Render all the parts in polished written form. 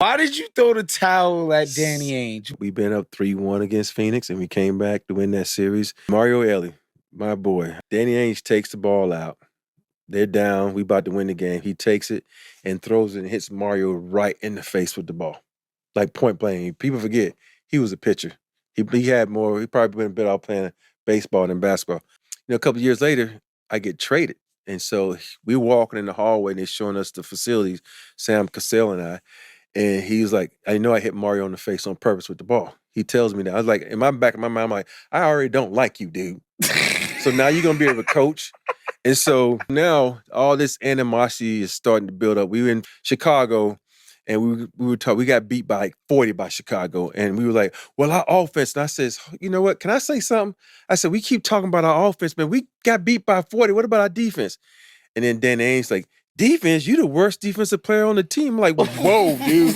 Why did you throw the towel at Danny Ainge? We've been up 3-1 against Phoenix, and we came back to win that series. Mario Elie, my boy. Danny Ainge takes the ball out. They're down. We about to win the game. He takes it and throws it and hits Mario right in the face with the ball. Like point blank. People forget he was a pitcher. He had more. He probably been better off playing baseball than basketball. A couple of years later, I get traded. And so we walking in the hallway and they're showing us the facilities, Sam Cassell and I. And he was like, I know I hit Mario in the face on purpose with the ball. He tells me that. I was like, in my back of my mind, I'm like, I already don't like you, dude. So now you're going to be able to coach. And so now all this animosity is starting to build up. We were in Chicago and we were talking, we got beat by like 40 by Chicago. And we were like, well, our offense. And I says, you know what? Can I say something? I said, we keep talking about our offense, man. We got beat by 40. What about our defense? And then Danny Ainge's like, defense? You the worst defensive player on the team. I'm like, whoa, dude.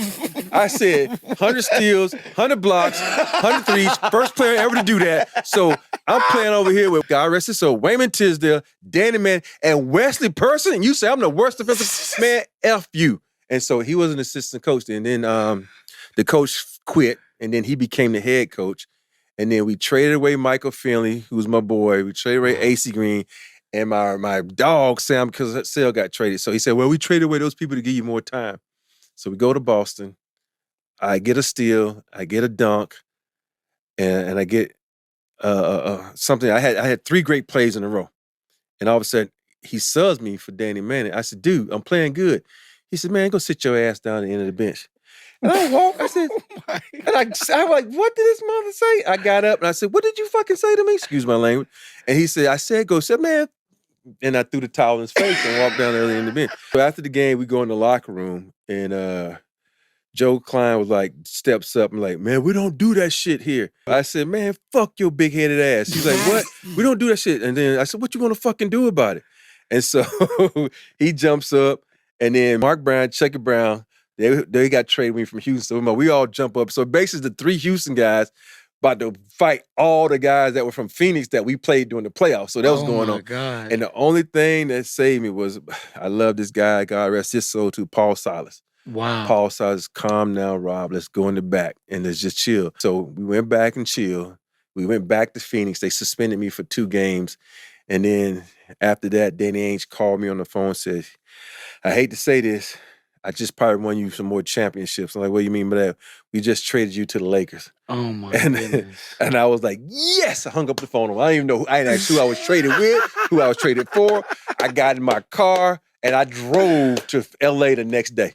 I said 100 steals, 100 blocks, 100 threes, first player ever to do that. So I'm playing over here with, God rest his soul, Wayman Tisdale, Danny Manning, and Wesley Person, and you say I'm the worst defensive man, F you. And so he was an assistant coach. And then the coach quit, and then he became the head coach. And then we traded away Michael Finley, who was my boy. We traded away AC Green. And my dog, Sam Cassell, got traded. So he said, well, we traded away those people to give you more time. So we go to Boston. I get a steal. I get a dunk. And I get something. I had 3 great plays in a row. And all of a sudden, he subs me for Danny Manning. I said, dude, I'm playing good. He said, man, go sit your ass down at the end of the bench. And I walked. I said, and I'm like, what did this mother say? I got up and I said, what did you fucking say to me? Excuse my language. And he said, man. And I threw the towel in his face and walked down early in the bench. So after the game, we go in the locker room, and Joe Klein was like, steps up and like, man, we don't do that shit here. I said, man, fuck your big-headed ass. He's like, what? We don't do that shit. And then I said, what you want to fucking do about it? And so he jumps up, and then Mark Brown, Chucky Brown, they got traded me from Houston. So we all jump up. So basically the 3 Houston guys about to fight all the guys that were from Phoenix that we played during the playoffs. So that was going on. God. And the only thing that saved me was, I love this guy, God rest his soul, too, Paul Silas. Wow. Paul Silas, calm down, Rob. Let's go in the back and let's just chill. So we went back and chill. We went back to Phoenix. They suspended me for 2 games. And then after that, Danny Ainge called me on the phone and said, I hate to say this, I just probably won you some more championships. I'm like, what do you mean by that? We just traded you to the Lakers. Oh, my goodness. And I was like, yes! I hung up the phone. I didn't even know. I didn't ask who I was traded with, who I was traded for. I got in my car, and I drove to L.A. the next day.